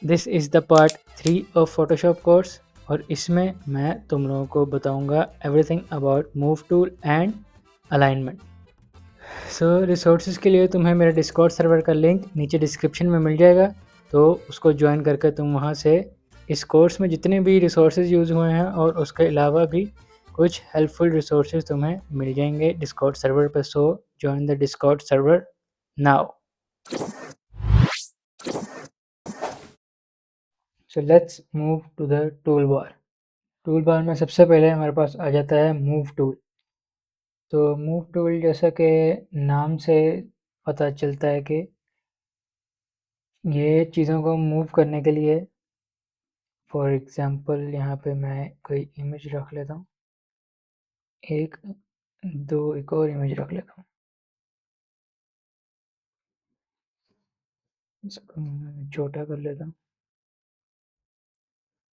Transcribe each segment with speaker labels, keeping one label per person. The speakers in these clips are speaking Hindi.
Speaker 1: This is the part 3 of Photoshop course और इसमें मैं तुम लोगों को बताऊंगा everything about move tool and alignment. So resources के लिए तुम्हें मेरे डिस्कॉर्ड सर्वर का लिंक नीचे डिस्क्रिप्शन में मिल जाएगा, तो उसको ज्वाइन करके तुम वहाँ से इस कोर्स में जितने भी रिसोर्सेज यूज़ हुए हैं और उसके अलावा भी कुछ हेल्पफुल रिसोर्सेज तुम्हें मिल जाएंगे डिस्कॉर्ड सर्वर पर। So join the Discord server now. So let's move to the tool bar. Tool bar में सबसे पहले हमारे पास आ जाता है मूव टूल। तो मूव टूल जैसा कि नाम से पता चलता है कि ये चीज़ों को मूव करने के लिए, फॉर एग्ज़ाम्पल यहाँ पे मैं कोई इमेज रख लेता हूँ, एक एक और इमेज रख लेता हूँ, इसको मैं छोटा कर लेता हूँ।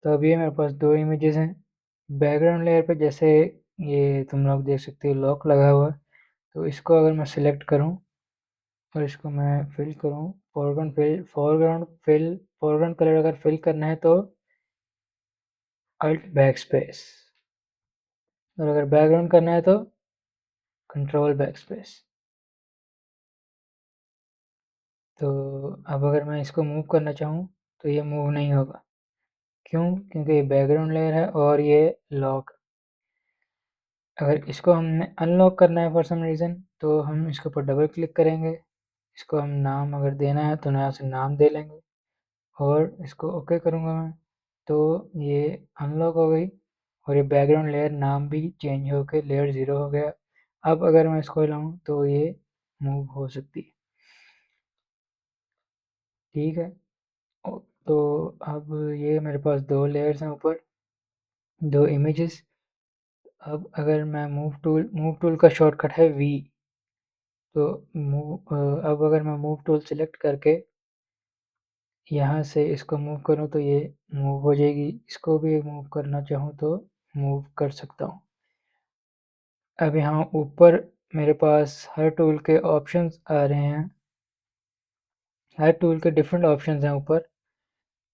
Speaker 1: तो अभी मेरे पास दो इमेजेस हैं। बैकग्राउंड लेयर पे जैसे ये तुम लोग देख सकते हो लॉक लगा हुआ है, तो इसको अगर मैं सिलेक्ट करूँ और इसको मैं फिल करूँ, फोरग्राउंड कलर अगर फिल करना है तो अल्ट बैक स्पेस, और अगर बैकग्राउंड करना है तो कंट्रोल बैक स्पेस। तो अब अगर मैं इसको मूव करना चाहूँ तो ये मूव नहीं होगा। क्यों? क्योंकि ये बैकग्राउंड लेयर है और ये लॉक। अगर इसको हमने अनलॉक करना है फॉर सम रीज़न, तो हम इसके ऊपर डबल क्लिक करेंगे, इसको हम नाम अगर देना है तो यहाँ से नाम दे लेंगे और इसको ओके करूँगा मैं, तो ये अनलॉक हो गई और ये बैकग्राउंड लेयर नाम भी चेंज होकर लेयर 0 हो गया। अब अगर मैं इसको हिलाऊँ तो ये मूव हो सकती है। ठीक है। तो अब ये मेरे पास दो लेयर्स हैं ऊपर, दो इमेजेस। अब अगर मैं मूव टूल का शॉर्टकट है वी। तो अब अगर मैं मूव टूल सेलेक्ट करके यहाँ से इसको मूव करूँ तो ये मूव हो जाएगी। इसको भी मूव करना चाहूँ तो मूव कर सकता हूँ। अब यहाँ ऊपर मेरे पास हर टूल के ऑप्शंस आ रहे हैं, हर टूल के डिफरेंट ऑप्शंस हैं ऊपर।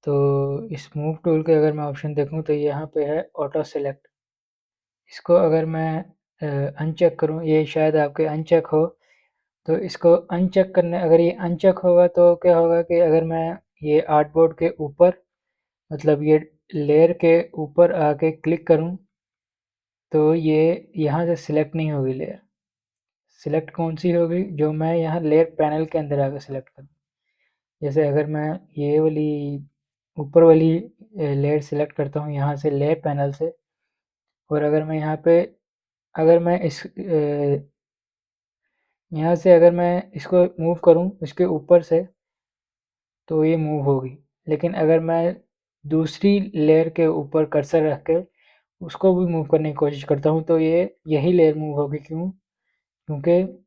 Speaker 1: तो इस मूव टूल के अगर मैं ऑप्शन देखूँ तो यहाँ पे है ऑटो सेलेक्ट। इसको अगर मैं अनचेक करूँ, ये शायद आपके अनचेक हो, तो इसको अनचेक करने, अगर ये अनचेक होगा तो क्या होगा कि अगर मैं ये आर्टबोर्ड के ऊपर, मतलब ये लेयर के ऊपर आके क्लिक करूँ तो ये यहाँ से सिलेक्ट नहीं होगी लेयर। सिलेक्ट कौन सी होगी? जो मैं यहाँ लेयर पैनल के अंदर आकर सिलेक्ट करूँ। जैसे अगर मैं ये वाली ऊपर वाली लेयर सिलेक्ट करता हूँ यहाँ से लेयर पैनल से, और अगर मैं यहाँ पे, अगर मैं यहाँ से अगर मैं इसको मूव करूँ इसके ऊपर से तो ये मूव होगी। लेकिन अगर मैं दूसरी लेयर के ऊपर कर्सर रख के उसको भी मूव करने की कोशिश करता हूँ तो ये यही लेयर मूव होगी। क्यों? क्योंकि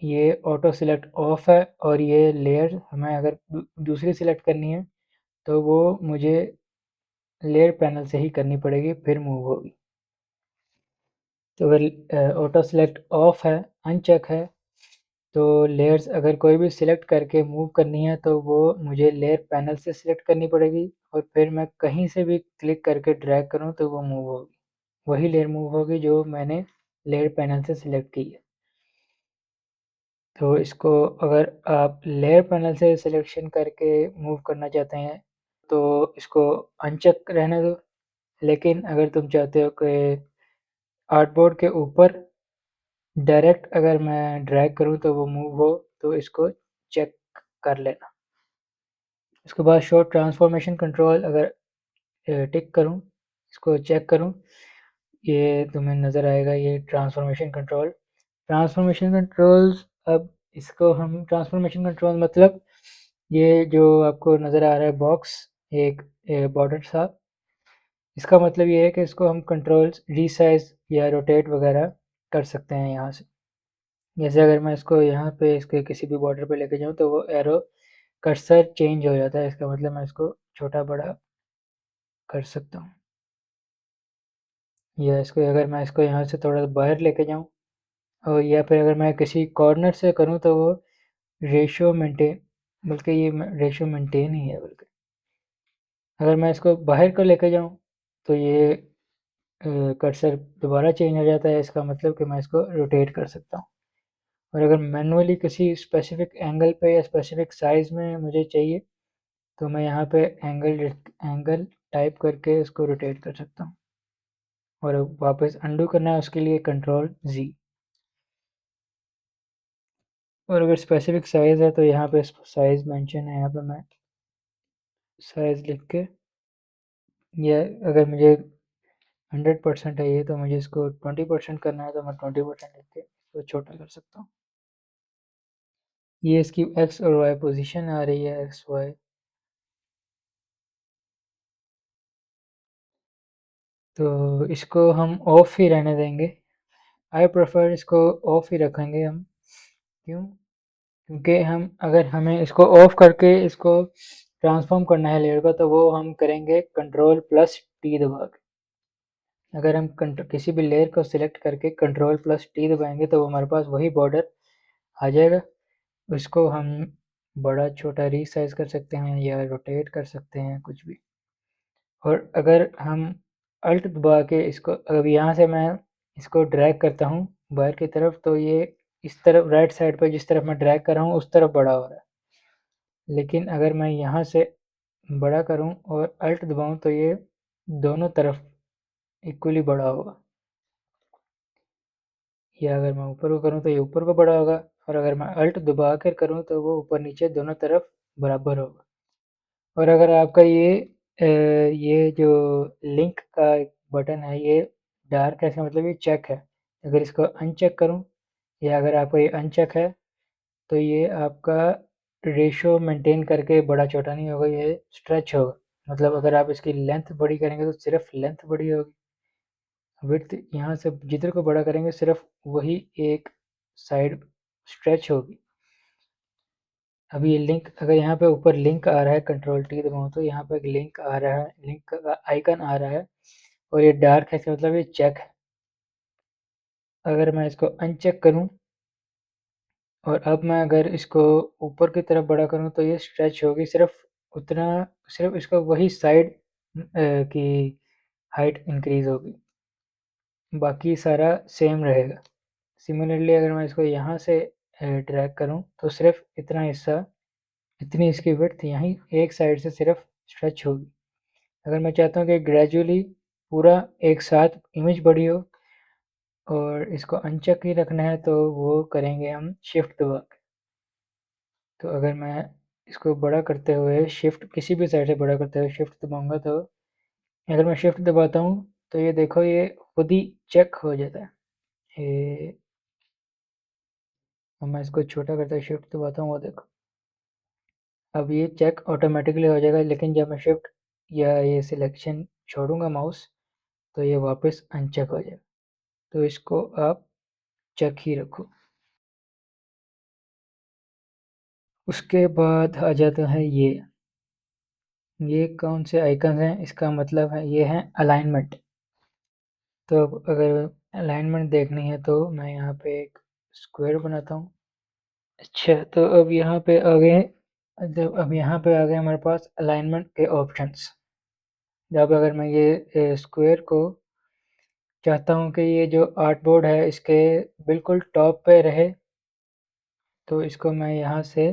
Speaker 1: ये ऑटो सिलेक्ट ऑफ है और ये लेयर हमें अगर दूसरी सिलेक्ट करनी है तो वो मुझे लेयर पैनल से ही करनी पड़ेगी, फिर मूव होगी। तो अगर ऑटो सेलेक्ट ऑफ है, अनचेक है, तो लेयर्स अगर कोई भी सिलेक्ट करके मूव करनी है तो वो मुझे लेयर पैनल से सिलेक्ट करनी पड़ेगी, और फिर मैं कहीं से भी क्लिक करके ड्रैग करूँ तो वो मूव होगी, वही लेयर मूव होगी जो मैंने लेयर पैनल से सिलेक्ट की है। तो इसको अगर आप लेयर पैनल से सिलेक्शन करके मूव करना चाहते हैं तो इसको अनचेक रहने दो। लेकिन अगर तुम चाहते हो कि आर्टबोर्ड के ऊपर डायरेक्ट अगर मैं ड्रैग करूँ तो वो मूव हो, तो इसको चेक कर लेना। उसके बाद शो ट्रांसफॉर्मेशन कंट्रोल अगर टिक करूँ, इसको चेक करूँ, ये तुम्हें नज़र आएगा ये ट्रांसफॉर्मेशन कंट्रोल्स। अब इसको हम ट्रांसफॉर्मेशन कंट्रोल मतलब ये जो आपको नज़र आ रहा है बॉक्स, एक बॉर्डर सा, इसका मतलब ये है कि इसको हम कंट्रोल्स रीसाइज या रोटेट वगैरह कर सकते हैं यहाँ से। जैसे अगर मैं इसको यहाँ पे इसके किसी भी बॉर्डर पे लेके जाऊँ तो वो एरो कर्सर चेंज हो जाता है, इसका मतलब मैं इसको छोटा बड़ा कर सकता हूँ। या इसको अगर मैं इसको यहाँ से थोड़ा बाहर लेके जाऊँ, और या फिर अगर मैं किसी कॉर्नर से करूँ तो वो रेशियो मेंटेन, बल्कि ये रेशियो मेंटेन ही है बल्कि। अगर मैं इसको बाहर को लेके जाऊँ तो ये कर्सर दोबारा चेंज हो जाता है, इसका मतलब कि मैं इसको रोटेट कर सकता हूँ। और अगर मैनुअली किसी स्पेसिफिक एंगल पे या स्पेसिफिक साइज़ में मुझे चाहिए तो मैं यहाँ पे एंगल टाइप करके इसको रोटेट कर सकता हूँ। और वापस अंडू करना है उसके लिए कंट्रोल Z। और अगर स्पेसिफिक साइज़ है तो यहाँ पे साइज़ मेंशन है, यहाँ पे मैं साइज़ लिख के, या अगर मुझे 100% है ये तो मुझे इसको 20% करना है तो मैं 20% लिख के इसको छोटा कर सकता हूँ। ये इसकी एक्स और वाई पोजीशन आ रही है, एक्स वाई। तो इसको हम ऑफ ही रहने देंगे। आई प्रेफर इसको ऑफ ही रखेंगे हम। क्यों? क्योंकि हम अगर हमें इसको ऑफ करके इसको ट्रांसफॉर्म करना है लेयर को तो वो हम करेंगे कंट्रोल प्लस टी दबा के। अगर हम किसी भी लेयर को सिलेक्ट करके कंट्रोल प्लस टी दबाएंगे तो वो हमारे पास वही बॉर्डर आ जाएगा। उसको हम बड़ा छोटा रीसाइज कर सकते हैं या रोटेट कर सकते हैं, कुछ भी। और अगर हम अल्ट दबा के इसको, अब यहाँ से मैं इसको ड्रैग करता हूँ बाहर की तरफ तो ये इस तरफ राइट साइड पर जिस तरफ मैं ड्रैग कर रहा हूँ उस तरफ बड़ा हो रहा है। लेकिन अगर मैं यहाँ से बड़ा करूँ और अल्ट दबाऊँ तो ये दोनों तरफ इक्वली बड़ा होगा। या अगर मैं ऊपर को करूँ तो ये ऊपर को बड़ा होगा, और अगर मैं अल्ट दबा कर करूँ तो वो ऊपर नीचे दोनों तरफ बराबर होगा। और अगर आपका ये जो लिंक का बटन है ये डार्क है, इसका मतलब ये चेक है। अगर इसको अनचेक करूँ या अगर आपका ये अनचेक है तो ये आपका रेशो मेंटेन करके बड़ा छोटा नहीं होगा, ये स्ट्रेच होगा। मतलब अगर आप इसकी लेंथ बड़ी करेंगे तो सिर्फ लेंथ बड़ी होगी, विड्थ यहाँ से जिधर को बड़ा करेंगे सिर्फ वही एक साइड स्ट्रेच होगी। अब ये लिंक, अगर यहाँ पे ऊपर लिंक आ रहा है कंट्रोल टी दबाऊँ तो यहाँ पे एक लिंक आ रहा है, लिंक का आइकन आ रहा है, और ये डार्क है, इसका मतलब ये चेक है। अगर मैं इसको अनचेक करूँ और अब मैं अगर इसको ऊपर की तरफ बड़ा करूँ तो ये स्ट्रेच होगी, सिर्फ उतना, सिर्फ इसका वही साइड की हाइट इंक्रीज होगी, बाकी सारा सेम रहेगा। सिमिलरली अगर मैं इसको यहाँ से ड्रैग करूँ तो सिर्फ इतना हिस्सा, इतनी इसकी विड्थ यहीं एक साइड से सिर्फ स्ट्रेच होगी। अगर मैं चाहता हूँ कि ग्रेजुअली पूरा एक साथ इमेज बड़ी हो और इसको अनचेक ही रखना है तो वो करेंगे हम शिफ्ट दबा के। तो अगर मैं इसको बड़ा करते हुए शिफ्ट, किसी भी साइड से बड़ा करते हुए शिफ्ट दबाऊंगा तो अगर मैं शिफ्ट दबाता हूँ तो ये देखो ये खुद ही चेक हो जाता है। ये, अब मैं इसको छोटा करते हुए शिफ्ट दबाता हूँ, वो देखो अब ये चेक ऑटोमेटिकली हो जाएगा। लेकिन जब मैं शिफ्ट या ये सिलेक्शन छोड़ूंगा माउस तो ये वापस अनचेक हो जाएगा। तो इसको आप चेक ही रखो। उसके बाद आ जाता है ये कौन से आइकन हैं, इसका मतलब है ये है अलाइनमेंट। तो अब अगर अलाइनमेंट देखनी है तो मैं यहाँ पे एक स्क्वायर बनाता हूँ। अच्छा, तो अब यहाँ पे आ गए, जब अब यहाँ पे आ गए हमारे पास अलाइनमेंट के ऑप्शंस। जब अगर मैं ये स्क्वायर को चाहता हूँ कि ये जो आर्ट बोर्ड है इसके बिल्कुल टॉप पे रहे तो इसको मैं यहाँ से,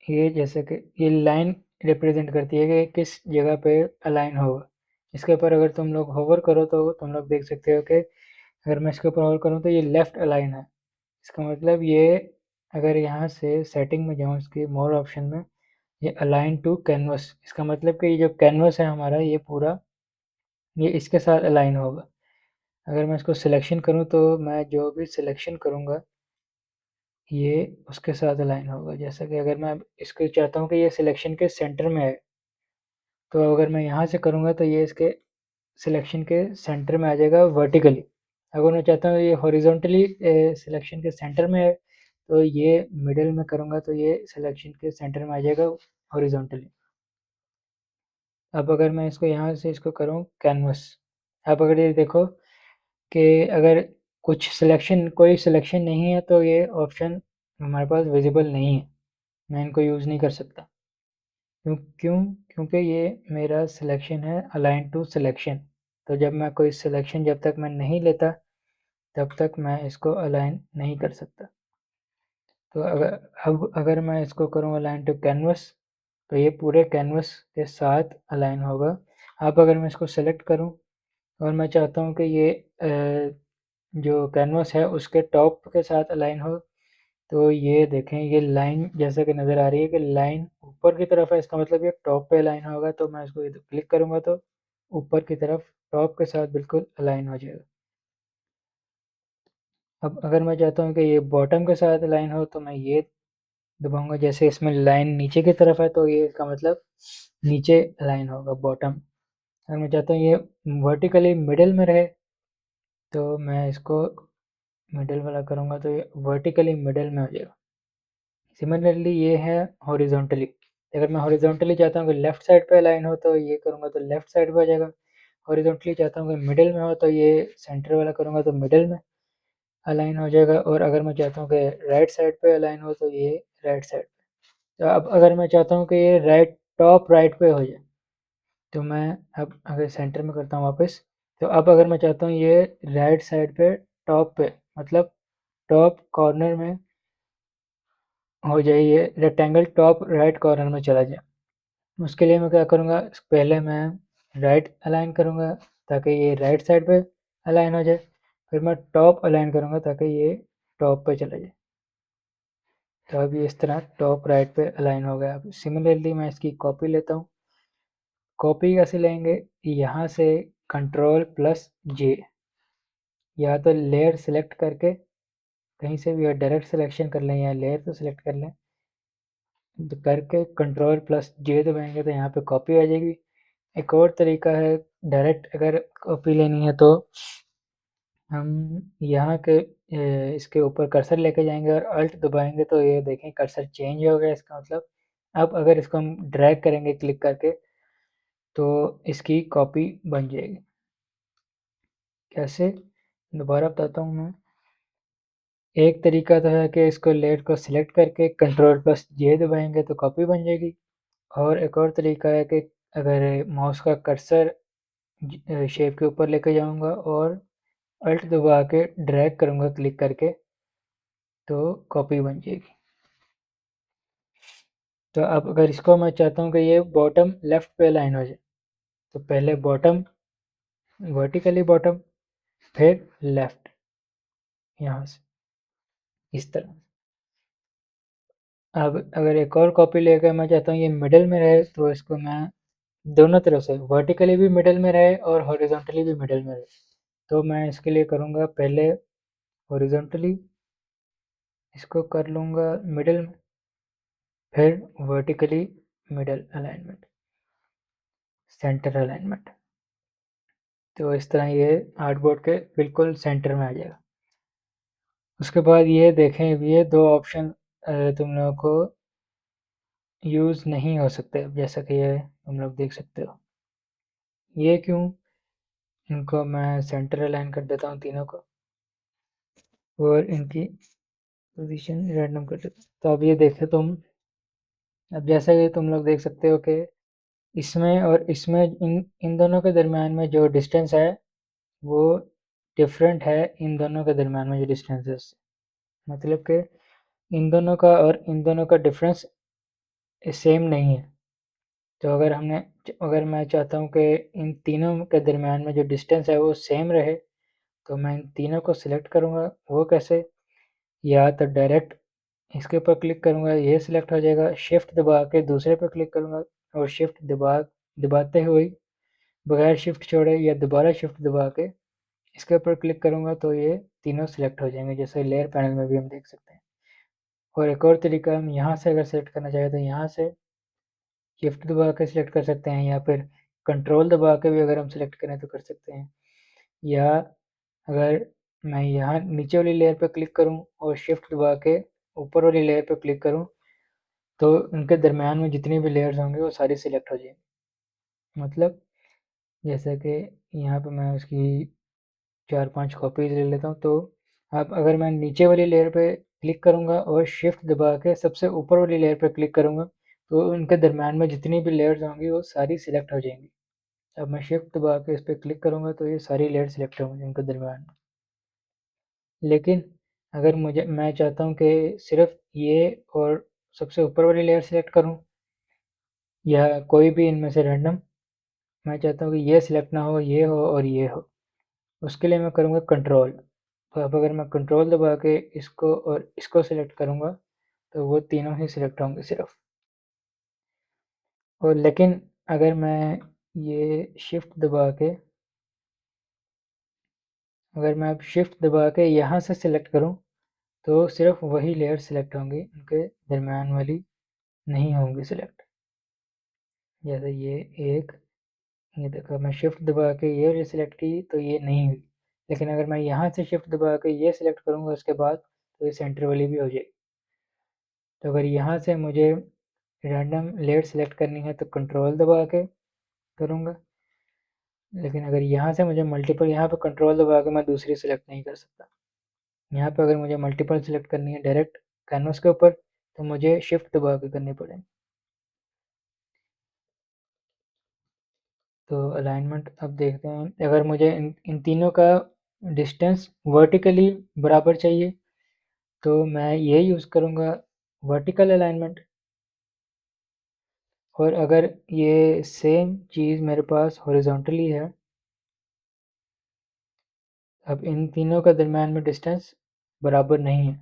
Speaker 1: ये जैसे कि ये लाइन रिप्रेजेंट करती है कि किस जगह पे अलाइन होगा। इसके ऊपर अगर तुम लोग होवर करो तो तुम लोग देख सकते हो कि अगर मैं इसके ऊपर होवर करूँ तो ये लेफ़्ट अलाइन है। इसका मतलब ये, अगर यहाँ से सेटिंग में जाऊँ इसकी मोर ऑप्शन में, ये अलाइन टू कैनवस, इसका मतलब कि ये जो कैनवस है हमारा ये पूरा ये इसके साथ अलाइन होगा। अगर मैं इसको सिलेक्शन करूँ तो मैं जो भी सिलेक्शन करूँगा ये उसके साथ अलाइन होगा। जैसा कि अगर मैं इसको चाहता हूँ कि ये सिलेक्शन के सेंटर में है तो अगर मैं यहाँ से करूँगा तो ये इसके सिलेक्शन के सेंटर में आ जाएगा वर्टिकली। अगर मैं चाहता हूँ ये हॉरिजॉन्टली सिलेक्शन के सेंटर में है तो ये मिडिल में करूँगा तो ये सिलेक्शन के सेंटर में आ जाएगा हॉरिजॉन्टली। अब अगर मैं इसको यहाँ से इसको करूँ कैनवस, आप अगर ये देखो कि अगर कोई सिलेक्शन नहीं है तो ये ऑप्शन हमारे पास विजिबल नहीं है, मैं इनको यूज़ नहीं कर सकता। क्यों? क्योंकि ये मेरा सिलेक्शन है अलाइन टू सिलेक्शन, तो जब मैं कोई सिलेक्शन जब तक मैं नहीं लेता तब तक मैं इसको अलाइन नहीं कर सकता। तो अगर मैं इसको करूँ अलाइन टू कैनवस, तो ये पूरे कैनवस के साथ अलाइन होगा। अब अगर मैं इसको सेलेक्ट करूँ और मैं चाहता हूँ कि ये जो कैनवस है उसके टॉप के साथ अलाइन हो, तो ये देखें ये लाइन जैसा कि नज़र आ रही है कि लाइन ऊपर की तरफ है, इसका मतलब ये टॉप पे अलाइन होगा। तो मैं इसको क्लिक करूँगा तो ऊपर की तरफ टॉप के साथ बिल्कुल अलाइन हो जाएगा। अब अगर मैं चाहता हूँ कि ये बॉटम के साथ अलाइन हो, तो मैं ये दबाऊंगा। जैसे इसमें लाइन नीचे की तरफ है तो ये इसका मतलब नीचे अलाइन होगा बॉटम। अगर मैं चाहता हूँ ये वर्टिकली मिडिल में रहे, तो मैं इसको मिडिल वाला करूँगा तो ये वर्टिकली मिडिल में हो जाएगा। सिमिलरली ये है हॉरिजॉन्टली। अगर मैं हॉरिजॉन्टली चाहता हूँ कि लेफ़्ट साइड पे अलाइन हो, तो ये करूँगा तो लेफ़्ट साइड पे हो जाएगा। हॉरिजॉन्टली चाहता हूँ कि मिडिल में हो, तो ये सेंटर वाला करूँगा तो मिडिल में अलाइन हो जाएगा। और अगर मैं चाहता हूँ कि राइट साइड पे अलाइन हो, तो ये राइट साइड पे। तो अब अगर मैं चाहता हूँ कि ये टॉप राइट पे हो जाए, तो मैं अब अगर सेंटर में करता हूँ वापस, तो अब अगर मैं चाहता हूँ ये राइट साइड पे टॉप पे, मतलब टॉप कॉर्नर में हो जाए, ये रेक्टेंगल टॉप राइट कॉर्नर में चला जाए। उसके लिए मैं क्या करूँगा, पहले मैं राइट अलाइन करूँगा ताकि ये राइट साइड पे अलाइन हो जाए, फिर मैं टॉप अलाइन करूँगा ताकि ये टॉप पे चला जाए। तो अब ये इस तरह टॉप राइट पे अलाइन हो गया। अब सिमिलरली मैं इसकी कॉपी लेता हूँ। कॉपी कैसे लेंगे, यहाँ से कंट्रोल प्लस जे, या तो लेयर सेलेक्ट करके कहीं से भी डायरेक्ट सिलेक्शन कर लें या लेयर तो सिलेक्ट कर लें, तो करके कंट्रोल प्लस जे दबाएंगे तो यहाँ पे कॉपी आ जाएगी। एक और तरीका है, डायरेक्ट अगर कॉपी लेनी है तो हम यहाँ के इसके ऊपर कर्सर लेके जाएंगे और अल्ट दबाएंगे तो ये देखें कर्सर चेंज हो गया। इसका मतलब अब अगर इसको हम ड्रैग करेंगे क्लिक करके तो इसकी कॉपी बन जाएगी। कैसे, दोबारा बताता हूँ मैं। एक तरीका तो है कि इसको लेयर को सिलेक्ट करके कंट्रोल प्लस जे दबाएंगे तो कॉपी बन जाएगी। और एक और तरीका है कि अगर माउस का कर्सर शेप के ऊपर लेके जाऊंगा और अल्ट दबा के ड्रैग करूंगा क्लिक करके तो कॉपी बन जाएगी। तो अब अगर इसको मैं चाहता हूँ कि ये बॉटम लेफ्ट पे अलाइन हो जाए, तो पहले बॉटम, वर्टिकली बॉटम, फिर लेफ्ट, यहाँ से इस तरह। अब अगर एक और कॉपी लेकर मैं चाहता हूँ ये मिडिल में रहे, तो इसको मैं दोनों तरफ से वर्टिकली भी मिडिल में रहे और हॉरिजॉन्टली भी मिडिल में रहे, तो मैं इसके लिए करूँगा पहले हॉरिजॉन्टली इसको कर लूँगा मिडिल में, फिर vertically middle alignment, centre alignment. तो इस तरह ये आर्टबोर्ड के बिल्कुल सेंटर में आ जाएगा। उसके बाद ये देखें, ये दो ऑप्शन तुम लोगों को यूज़ नहीं हो सकते, जैसा कि ये तुम लोग देख सकते हो। ये क्यों, इनको मैं सेंटर अलाइन कर देता हूँ तीनों को और इनकी पोजीशन रैंडम कर देता हूँ। तो अब ये देखें तुम, अब जैसा कि तुम लोग देख सकते हो कि इसमें और इसमें इन इन दोनों के दरम्यान में जो डिस्टेंस है वो डिफरेंट है इन दोनों के दरम्यान में जो डिस्टेंस है उससे। मतलब कि इन दोनों का और इन दोनों का डिफरेंस सेम नहीं है। तो अगर मैं चाहता हूँ कि इन तीनों के दरम्यान में जो डिस्टेंस है वो सेम रहे, तो मैं इन तीनों को सिलेक्ट करूँगा। वो कैसे, या तो डायरेक्ट इसके ऊपर क्लिक करूँगा, ये सिलेक्ट हो जाएगा, शिफ्ट दबा के दूसरे पर क्लिक करूँगा और शिफ्ट दबाते हुए बगैर शिफ्ट छोड़े या दोबारा शिफ्ट दबा के इसके ऊपर क्लिक करूँगा तो ये तीनों सिलेक्ट हो जाएंगे, जैसे लेयर पैनल में भी हम देख सकते हैं। और एक और तरीका, हम यहाँ से अगर सेलेक्ट करना चाहें तो यहाँ से शिफ्ट दबा के सिलेक्ट कर सकते हैं, या फिर कंट्रोल दबा के भी अगर हम सिलेक्ट करें तो कर सकते हैं। या अगर मैं यहाँ नीचे वाली लेयर पर क्लिक करूँ और शिफ्ट दबा के ऊपर वाली लेयर पर क्लिक करूँ तो उनके दरम्यान में जितनी भी लेयर्स होंगे वो सारी सिलेक्ट हो जाएंगी। मतलब जैसे कि यहाँ पे मैं उसकी 4-5 कॉपीज ले लेता हूँ। तो अब अगर मैं नीचे वाली लेयर पे क्लिक करूँगा और शिफ्ट दबा के सबसे ऊपर वाली लेयर पे क्लिक करूँगा तो इनके दरम्यान में जितनी भी लेयर्स होंगी वो सारी सिलेक्ट हो जाएंगी। अब मैं शिफ्ट दबा के इस पर क्लिक करूँगा तो ये सारी लेयर सिलेक्ट होंगी इनके दरम्यान में। लेकिन अगर मैं चाहता हूँ कि सिर्फ ये और सबसे ऊपर वाली लेयर सिलेक्ट करूँ या कोई भी इनमें से रैंडम, मैं चाहता हूँ कि ये सिलेक्ट ना हो, ये हो और ये हो। उसके लिए मैं करूँगा कंट्रोल। तो अब अगर मैं कंट्रोल दबा के इसको और इसको सिलेक्ट करूँगा तो वो तीनों ही सिलेक्ट होंगे सिर्फ। और लेकिन अगर मैं ये शिफ्ट दबा के अगर मैं अब शिफ्ट दबा के यहाँ से सिलेक्ट करूँ तो सिर्फ वही लेयर सिलेक्ट होंगी, उनके दरम्यान वाली नहीं होंगी सिलेक्ट। जैसे ये देखो मैं शिफ्ट दबा के ये वाली सिलेक्ट की तो ये नहीं हुई, लेकिन अगर मैं यहाँ से शिफ्ट दबा के ये सिलेक्ट करूँगा उसके बाद तो ये सेंटर वाली भी हो जाएगी। तो अगर यहाँ से मुझे रैंडम लेयर सिलेक्ट करनी है तो कंट्रोल दबा के करूँगा, लेकिन अगर यहाँ से मुझे मल्टीपल, यहाँ पे कंट्रोल दबा के मैं दूसरी सिलेक्ट नहीं कर सकता। यहाँ पे अगर मुझे मल्टीपल सिलेक्ट करनी है डायरेक्ट कैनवस के ऊपर तो मुझे शिफ्ट दबा के करनी पड़ेगी। तो अलाइनमेंट अब देखते हैं, अगर मुझे इन तीनों का डिस्टेंस वर्टिकली बराबर चाहिए तो मैं ये यूज़ करूँगा वर्टिकल अलाइनमेंट। और अगर ये सेम चीज़ मेरे पास हॉरिजॉन्टली है, अब इन तीनों का दरम्यान में डिस्टेंस बराबर नहीं है,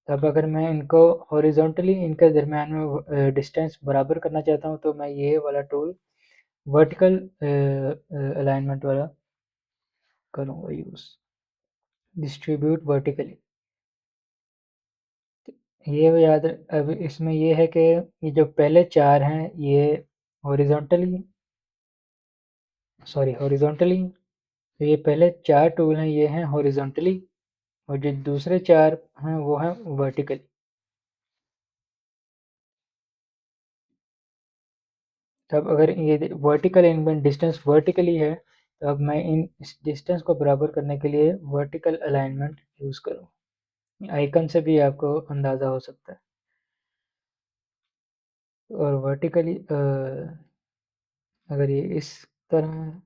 Speaker 1: तब अगर मैं इनको हॉरिजॉन्टली इनके दरम्यान में डिस्टेंस बराबर करना चाहता हूँ तो मैं ये वाला टूल वर्टिकल अलाइनमेंट वाला करूँगा यूज़, डिस्ट्रीब्यूट वर्टिकली। ये याद अब इसमें ये है कि ये जो पहले चार हैं ये हॉरिजॉन्टली, तो ये पहले चार टूल हैं ये हैं हॉरिजॉन्टली, और जो दूसरे चार हैं वो हैं वर्टिकली। तब अगर ये वर्टिकल इनमें डिस्टेंस वर्टिकली है तो अब मैं इस डिस्टेंस को बराबर करने के लिए वर्टिकल अलाइनमेंट यूज़ करूँ। आइकन से भी आपको अंदाज़ा हो सकता है। और वर्टिकली अगर ये इस तरह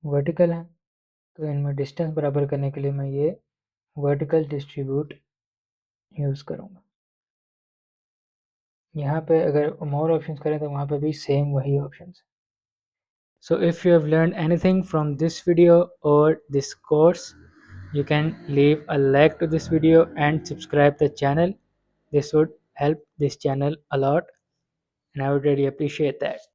Speaker 1: वर्टिकल है तो इनमें डिस्टेंस बराबर करने के लिए मैं ये वर्टिकल डिस्ट्रीब्यूट यूज़ करूँगा। यहाँ पे अगर मोर ऑप्शंस करें तो वहाँ पे भी सेम वही options. So if you have learned anything from this video or this course, you can leave a like to this video and subscribe the channel. This would help this channel a lot and I would really appreciate that.